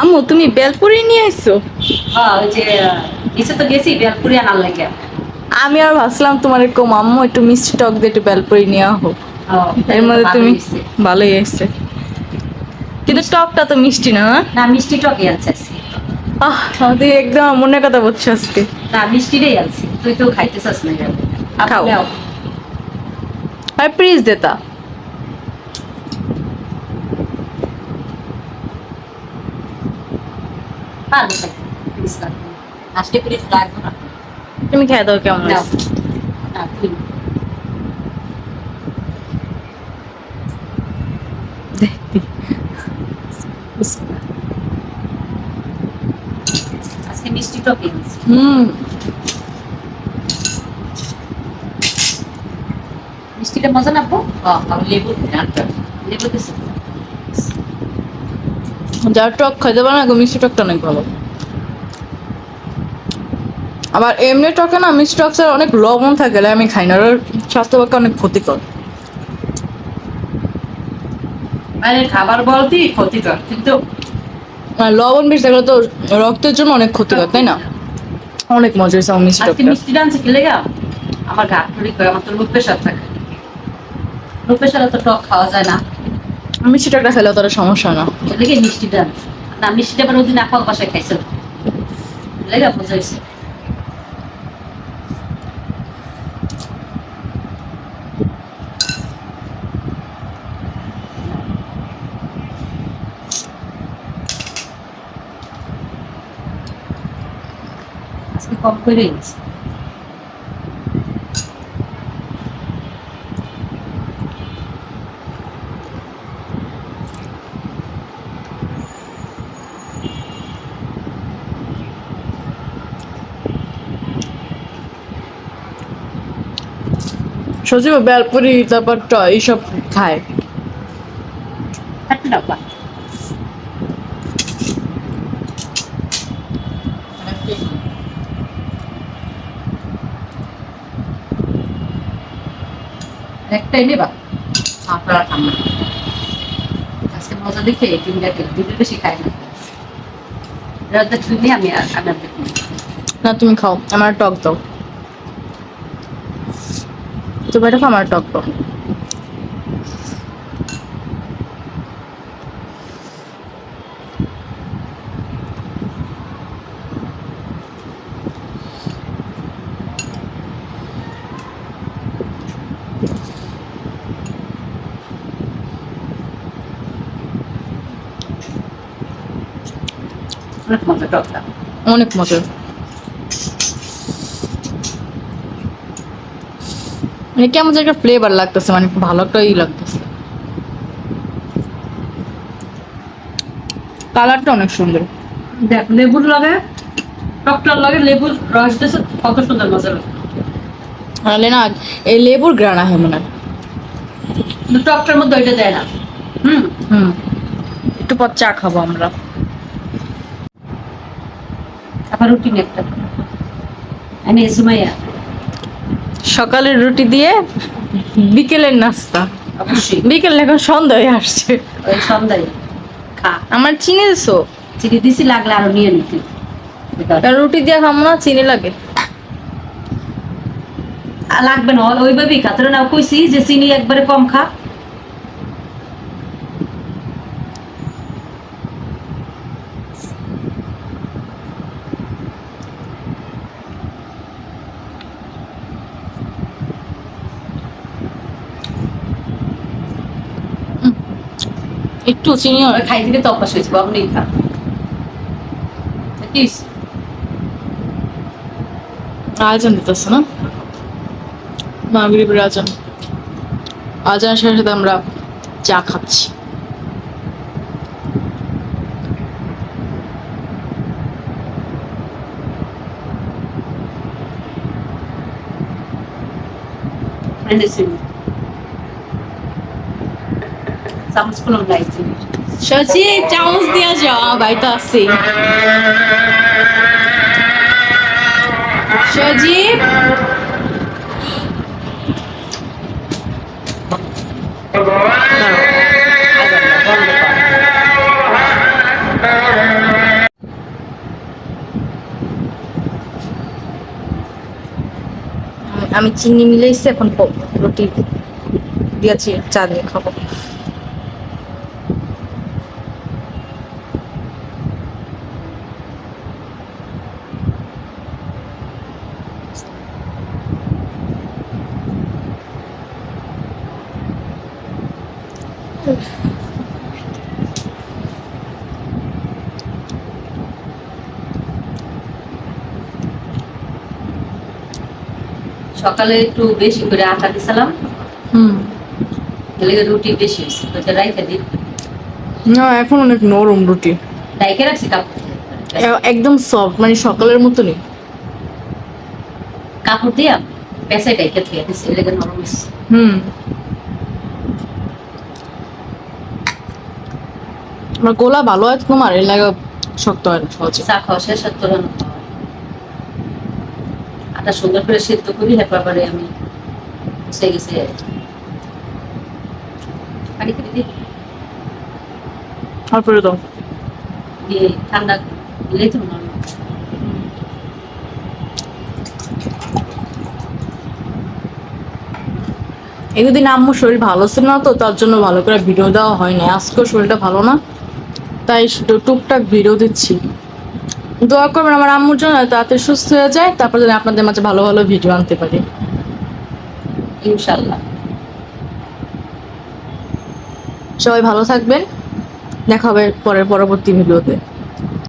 আম্মু তুমি বেলপুরি নিয়ে আইছো? হ্যাঁ ওই যে কিছু তো গেছি বেলপুরি আনার লাগে। আমি আর ভাবছিলাম তোমার কম আম্মু একটু মিষ্টি টক দিয়ে একটু বেলপুরি নিয়ে হোক। এর মধ্যে তুমি ভালোই এসছে, কিন্তু টকটা তো মিষ্টি না। না মিষ্টি টকই আনছে আজকে। তুই একদম মনের কথা বলছো আজকে। না মিষ্টিটাই আনছি, তুই তো খাইতে চাস না যাবে। খাও। আর প্লিজ দেতা ভালো খাইতে প্লিজ লাগবে আজকে প্লিজ লাগবে না। তুমি খেয়ে দাও কেমন নাও। হয়েছে। না তুই দেখবি। আজকে মিষ্টি টকই আনছি। মিষ্টিটা মজা না আপু? আমি লেবু লেবু দিছি। যার টক খাইতে পারে না মিষ্টি টকটা অনেক ভালো। আবার এমনি টকে না মিষ্টি টক ছাড়া অনেক লবণ থাকে, আমি খাই না, ওর স্বাস্থ্য পক্ষে অনেক ক্ষতিকর। মানে খাবার বলতে ক্ষতিকর, কিন্তু আর লবণ বেশি থাকলে তো রক্তের জন্য অনেক ক্ষতিকর, তাই না? অনেক মজা হয়েছে আমার মিষ্টি আজকে টকটা। মিষ্টিটা আনছে খেলে গা আমার গা টরি করে, আমার তো রোগ প্রেশার থাকে। রোগ প্রেশারে তো টক খাওয়া যায় না। মিষ্টি টকটা খেলে অতটা সমস্যা না। এদিকে মিষ্টিটা আনছে। না মিষ্টিটা আবার ওদিন আপা বাসায় খাইছে লেগা মজা হয়েছে। আজকে কম করে এনেছি। সজীব বেলপুরি তারপর এইসব খায়। একটা ডাব্বা একটাই নেবা আপনারা খান না। আজকে মজা দেখে তিনটা খেলে দুটো বেশি খাই না। রাতে শুনে আমি আর দেখুন। না তুমি খাও, আমার টক দাও। তো বেটা আমার টক দাও। অনেক মজা টকটা। অনেক মজা। মানে কেমন যে একটা ফ্লেভার লাগতেছে, মানে ভালো একটা লাগতেছে। কালারটা অনেক সুন্দর। দেখ লেবুর লগে টকটার লগে লেবুর রস দিয়েছে কত সুন্দর মজা লাগে। তাহলে না এই লেবুর গ্রানা হয় মনে হয়। কিন্তু টকটার মধ্যে ওইটা দেয় না। হুম হুম, একটু পর চা খাবো আমরা। আবার রুটি নিয়ে একটা আমি সুমাইয়া সকালের রুটি দিয়ে বিকেলের নাস্তা। অবশ্যই বিকেল এখন সন্ধ্যা হয়ে আসছে। ওই সন্ধ্যায় খা। আমার চিনি দিছো? চিনি দিছি লাগলে আরো নিয়ে নিতে। রুটি দিয়ে খাবো না, চিনি লাগে। লাগবে না ওইভাবেই খা, তোর না কইছি যে চিনি একবারে কম খা। একটু চিনি ওই খাই থেকে তো অভ্যাস হয়েছে, বাবু নেই খা দেখিস। আয়োজন দিতেছে না মাগরিবের আজান। আজানের সাথে সাথে আমরা চা খাচ্ছি। চামচ কোনো নাই চিনি। সজীব চামচ দিয়া যাও, ভাই তো আছে। সজীব আজান না, বন্ধ কর। আমি চিনি মিলাইছি, এখন রুটি দিয়েছি, চা দিয়ে খাবো। সকালে একটু বেশি করে আটা দিছিলাম, হুম। এলে রুটি বেশি হয়েছে, ওইটা রাইখে দিই। না, এখন অনেক নরম রুটি, রাইখে রাখছি কাপড় একদম সফট, মানে সকালের মতনই। কাপড় দিয়া পেঁচাই রাইখে থেকে দিছি, এলে নরম হয়েছে। হুম। আমার গোলা ভালো আছে, তোমার এর লাগে শক্ত হয় না সহজে। চা খাওয়া শেষ আর তোর আটা সুন্দর করে সেদ্ধ করি, এরপরে আমি সে গেছে পানি করে দিই, তারপরে তো দিয়ে ঠান্ডা দিলেই তো নরম। এদিন আম্মুর শরীর ভালো ছিল না, তো তার জন্য ভালো করে ভিডিও দেওয়া হয়নি। আজকেও শরীরটা ভালো না, তাই টুকটাক ভিডিও দিচ্ছি। দোয়া করবেন আমার আম্মুর জন্য তাড়াতাড়ি সুস্থ হয়ে যায়, তারপর যেন আপনাদের মাঝে ভালো ভালো ভিডিও আনতে পারি, ইনশাল্লাহ। সবাই ভালো থাকবেন, দেখা হবে পরবর্তী ভিডিওতে।